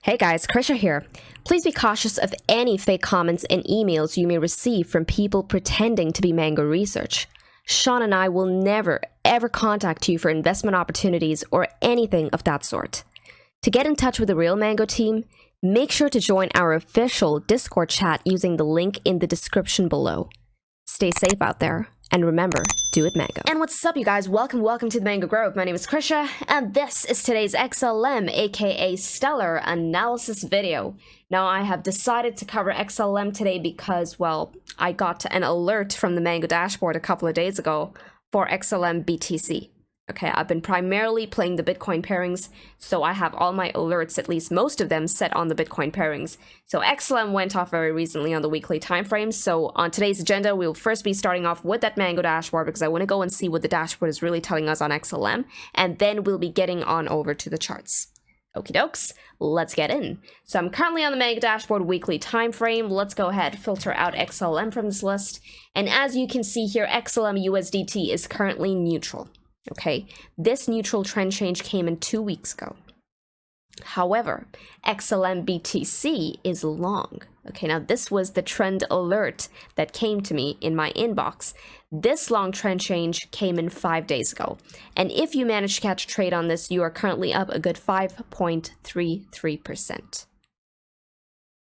Hey guys, Krisha here. Please be cautious of any fake comments and emails you may receive from people pretending to be Mango Research. Sean and I will never, ever contact you for investment opportunities or anything of that sort. To get in touch with the real Mango team, make sure to join our official Discord chat using the link in the description below. Stay safe out there, and remember, do it Mango. And what's up, you guys? Welcome to the Mango Grove. My name is Krisha, and this is today's XLM, aka Stellar, analysis video. Now, I have decided to cover XLM today because, well, I got an alert from the Mango dashboard a couple of days ago for XLM BTC. Okay, I've been primarily playing the Bitcoin pairings, so I have all my alerts, at least most of them, set on the Bitcoin pairings. So XLM went off very recently on the weekly time frame. So on today's agenda, we'll first be starting off with that Mango dashboard because I want to go and see what the dashboard is really telling us on XLM, and then we'll be getting on over to the charts. Okie dokes, let's get in. So I'm currently on the Mango dashboard weekly time frame. Let's go ahead, filter out XLM from this list. And as you can see here, XLM USDT is currently neutral. Okay, this neutral trend change came in 2 weeks ago. However, XLM BTC is long. Okay, now this was the trend alert that came to me in my inbox. This long trend change came in 5 days ago. And if you manage to catch a trade on this, you are currently up a good 5.33%.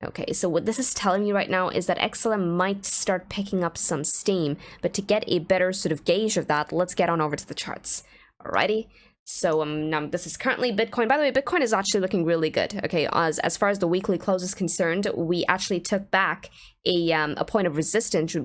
Okay, so what this is telling me right now is that XLM might start picking up some steam, but to get a better sort of gauge of that, let's get on over to the charts. Alrighty, so now this is currently Bitcoin. By the way, Bitcoin is actually looking really good. Okay, as far as the weekly close is concerned, we actually took back a point of resistance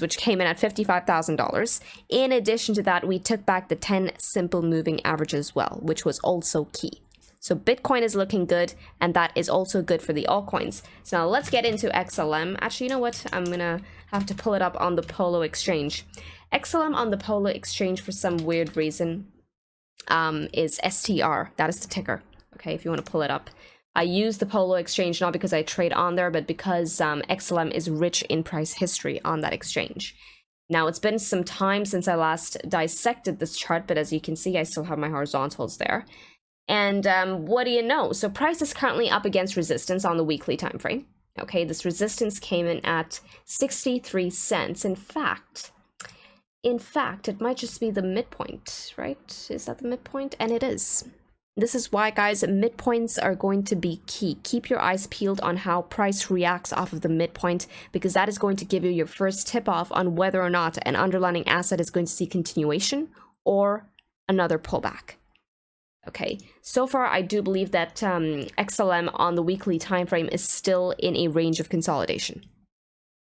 which came in at $55,000. In addition to that, we took back the 10 simple moving average as well, which was also key. So Bitcoin is looking good, and that is also good for the altcoins. So now let's get into XLM. Actually, you know what? I'm gonna have to pull it up on the Polo exchange. XLM on the Polo exchange, for some weird reason, is STR. That is the ticker. Okay, if you want to pull it up. I use the Polo exchange not because I trade on there, but because XLM is rich in price history on that exchange. Now, it's been some time since I last dissected this chart, but as you can see, I still have my horizontals there. And what do you know? So price is currently up against resistance on the weekly time frame. Okay, this resistance came in at 63 cents. In fact, it might just be the midpoint, right? Is that the midpoint? And it is. This is why, guys, midpoints are going to be key. Keep your eyes peeled on how price reacts off of the midpoint, because that is going to give you your first tip-off on whether or not an underlying asset is going to see continuation or another pullback. Okay, so far I do believe that XLM on the weekly time frame is still in a range of consolidation.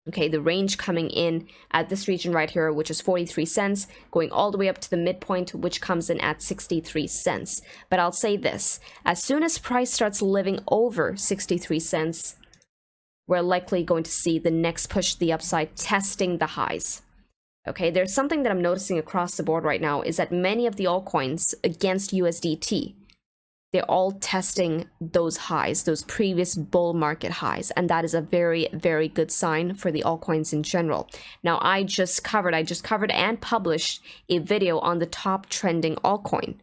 Okay, the range coming in at this region right here, which is 43 cents, going all the way up to the midpoint, which comes in at 63 cents. But I'll say this, as soon as price starts living over 63 cents, we're likely going to see the next push to the upside, testing the highs. Okay, there's something that I'm noticing across the board right now is that many of the altcoins against USDT, they're all testing those highs, those previous bull market highs, and that is a very, very good sign for the altcoins in general. Now, I just covered and published a video on the top trending altcoin.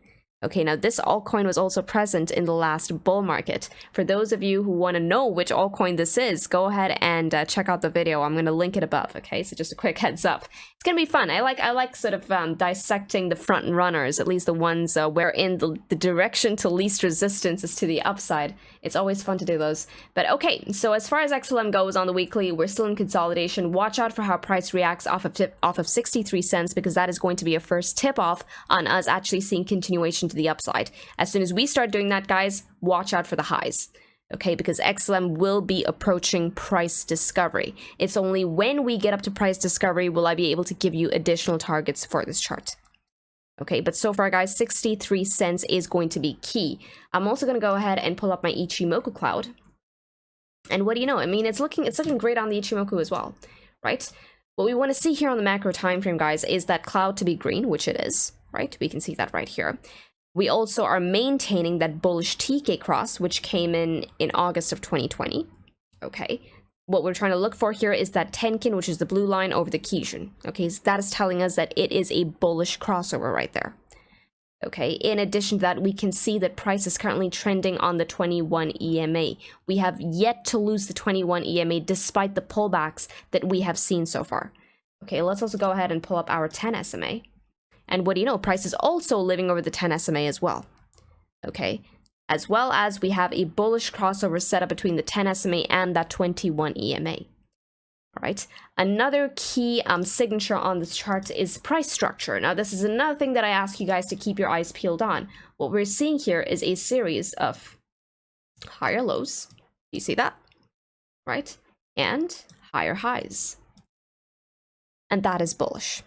Okay, now this altcoin was also present in the last bull market. For those of you who want to know which altcoin this is, go ahead and check out the video. I'm going to link it above. Okay, so just a quick heads up. It's going to be fun. I like sort of dissecting the front runners, at least the ones where in the direction to least resistance is to the upside. It's always fun to do those. But okay, so as far as XLM goes on the weekly, we're still in consolidation. Watch out for how price reacts off of 63 cents, because that is going to be a first tip off on us actually seeing continuation to the upside. As soon as we start doing that, guys, watch out for the highs. Okay, because XLM will be approaching price discovery. It's only when we get up to price discovery will I be able to give you additional targets for this chart. Okay, but so far, guys, 63 cents is going to be key. I'm also going to go ahead and pull up my Ichimoku cloud. And what do you know? I mean, it's looking great on the Ichimoku as well, right? What we want to see here on the macro time frame, guys, is that cloud to be green, which it is, right? We can see that right here. We also are maintaining that bullish TK cross, which came in August of 2020. Okay, what we're trying to look for here is that Tenkin, which is the blue line over the Kijun. Okay, so that is telling us that it is a bullish crossover right there. Okay, in addition to that, we can see that price is currently trending on the 21 EMA. We have yet to lose the 21 EMA despite the pullbacks that we have seen so far. Okay, let's also go ahead and pull up our 10 SMA. And what do you know, price is also living over the 10 SMA as well. Okay, as well as we have a bullish crossover set up between the 10 SMA and that 21 EMA. All right, another key signature on this chart is price structure. Now, this is another thing that I ask you guys to keep your eyes peeled on. What we're seeing here is a series of higher lows. You see that? Right? And higher highs. And that is bullish.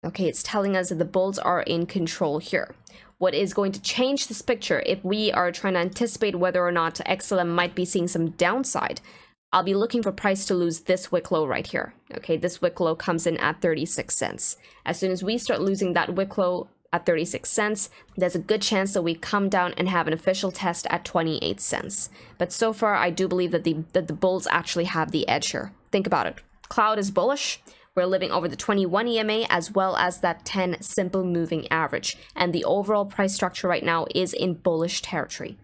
Okay, it's telling us that the bulls are in control here. What is going to change this picture if we are trying to anticipate whether or not XLM might be seeing some downside? I'll be looking for price to lose this wick low right here. Okay, this wick low comes in at 36 cents. As soon as we start losing that wick low at 36 cents, there's a good chance that we come down and have an official test at 28 cents. But so far, I do believe that the bulls actually have the edge here. Think about it. Cloud is bullish. We're living over the 21 EMA as well as that 10 simple moving average. And the overall price structure right now is in bullish territory.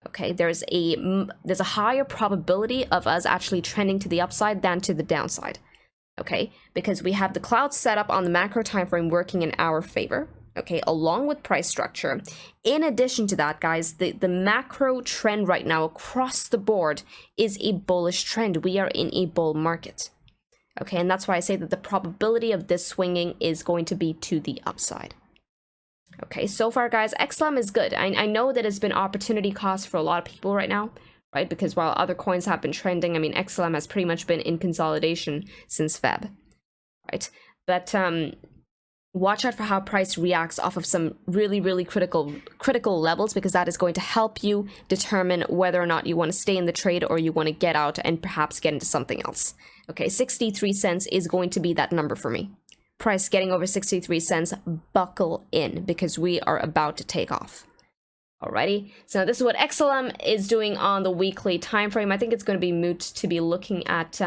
Okay, there's a higher probability of us actually trending to the upside than to the downside. Okay, because we have the cloud set up on the macro time frame working in our favor. Okay, along with price structure. In addition to that, guys, the macro trend right now across the board is a bullish trend. We are in a bull market. Okay, and that's why I say that the probability of this swinging is going to be to the upside. Okay, so far, guys, XLM is good. I know that it's been opportunity cost for a lot of people right now, right? Because while other coins have been trending, I mean, XLM has pretty much been in consolidation since Feb, right? But watch out for how price reacts off of some really critical levels, because that is going to help you determine whether or not you want to stay in the trade or you want to get out and perhaps get into something else. Okay, 63 cents is going to be that number for me. Price getting over 63 cents, buckle in because we are about to take off. Alrighty, so this is what XLM is doing on the weekly time frame. I think it's going to be moot to be looking at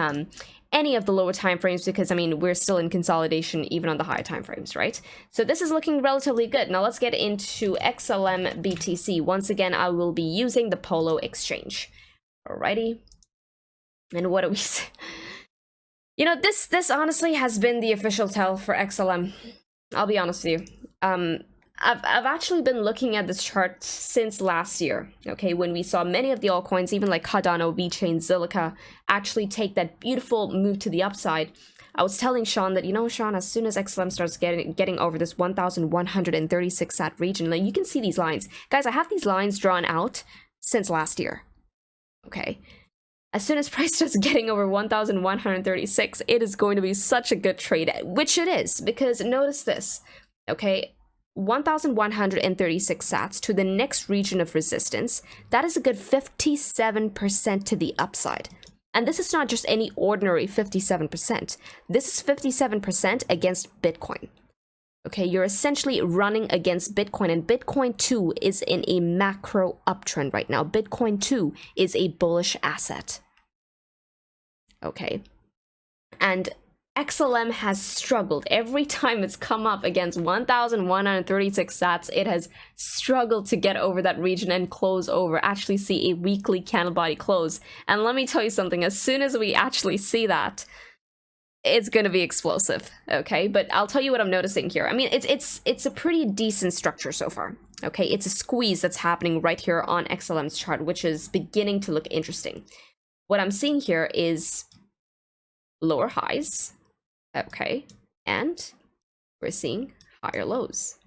any of the lower time frames because, I mean, we're still in consolidation even on the higher time frames, right? So this is looking relatively good. Now let's get into XLM BTC. Once again, I will be using the Polo exchange. Alrighty, and what do we say? You know, this honestly has been the official tell for XLM. I'll be honest with you. I've actually been looking at this chart since last year, okay, when we saw many of the altcoins, even like Cardano, VeChain, Zilliqa, actually take that beautiful move to the upside. I was telling Sean that, you know, Sean, as soon as XLM starts getting over this 1,136 sat region, like, you can see these lines. Guys, I have these lines drawn out since last year, okay? As soon as price starts getting over 1,136, it is going to be such a good trade, which it is, because notice this, okay? 1,136 sats to the next region of resistance, that is a good 57% to the upside. And this is not just any ordinary 57%. This is 57% against Bitcoin. Okay, you're essentially running against Bitcoin, and Bitcoin too is in a macro uptrend right now. Bitcoin too is a bullish asset. Okay, and XLM has struggled. Every time it's come up against 1,136 sats, it has struggled to get over that region and close over, actually see a weekly candle body close. And let me tell you something, as soon as we actually see that, it's going to be explosive, okay? But I'll tell you what I'm noticing here. I mean, it's a pretty decent structure so far, okay? It's a squeeze that's happening right here on XLM's chart, which is beginning to look interesting. What I'm seeing here is lower highs, okay, and we're seeing higher lows.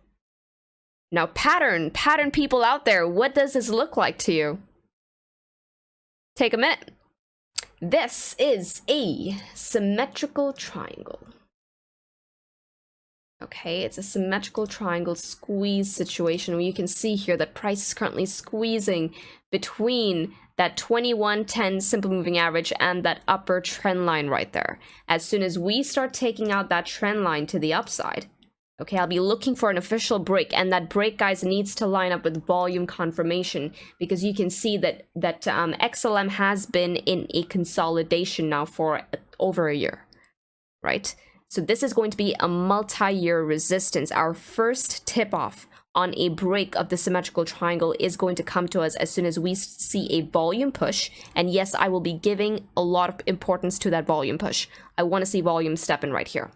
Now, pattern people out there, what does this look like to you? Take a minute. This is a symmetrical triangle. Okay, it's a symmetrical triangle squeeze situation where you can see here that price is currently squeezing between that 2110 simple moving average and that upper trend line right there. As soon as we start taking out that trend line to the upside, okay, I'll be looking for an official break, and that break, guys, needs to line up with volume confirmation, because you can see that XLM has been in a consolidation now for over a year, right? So this is going to be a multi-year resistance, our first tip-off on a break of the symmetrical triangle is going to come to us as soon as we see a volume push. And yes, I will be giving a lot of importance to that volume push. I want to see volume step in right here.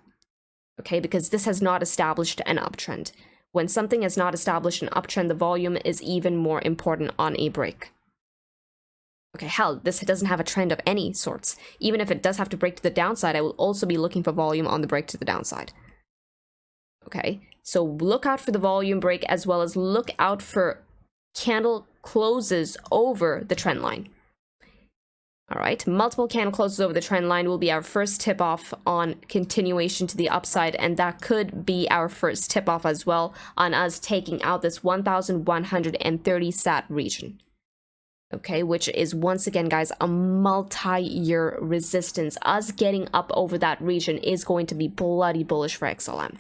Okay, because this has not established an uptrend. When something has not established an uptrend, the volume is even more important on a break. Okay, hell, this doesn't have a trend of any sorts. Even if it does have to break to the downside, I will also be looking for volume on the break to the downside. Okay, so look out for the volume break as well as look out for candle closes over the trend line. All right, multiple candle closes over the trend line will be our first tip off on continuation to the upside, and that could be our first tip off as well on us taking out this 1130 sat region. Okay, which is once again, guys, a multi-year resistance. Us getting up over that region is going to be bloody bullish for XLM.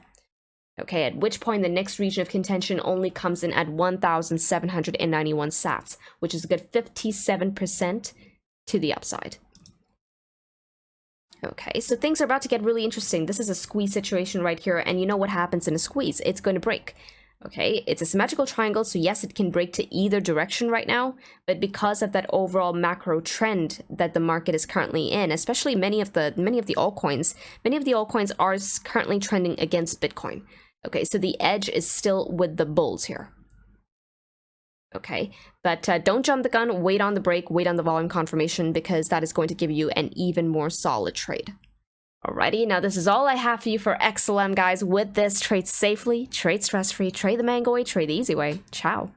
Okay, at which point the next region of contention only comes in at 1,791 sats, which is a good 57% to the upside. Okay, so things are about to get really interesting. This is a squeeze situation right here, and you know what happens in a squeeze. It's going to break. Okay, it's a symmetrical triangle, so yes, it can break to either direction right now, but because of that overall macro trend that the market is currently in, especially many of the altcoins are currently trending against Bitcoin. Okay, so the edge is still with the bulls here. Okay, but don't jump the gun, wait on the break, wait on the volume confirmation, because that is going to give you an even more solid trade. Alrighty, now this is all I have for you for XLM, guys. With this, trade safely, trade stress-free, trade the mango way, trade the easy way. Ciao.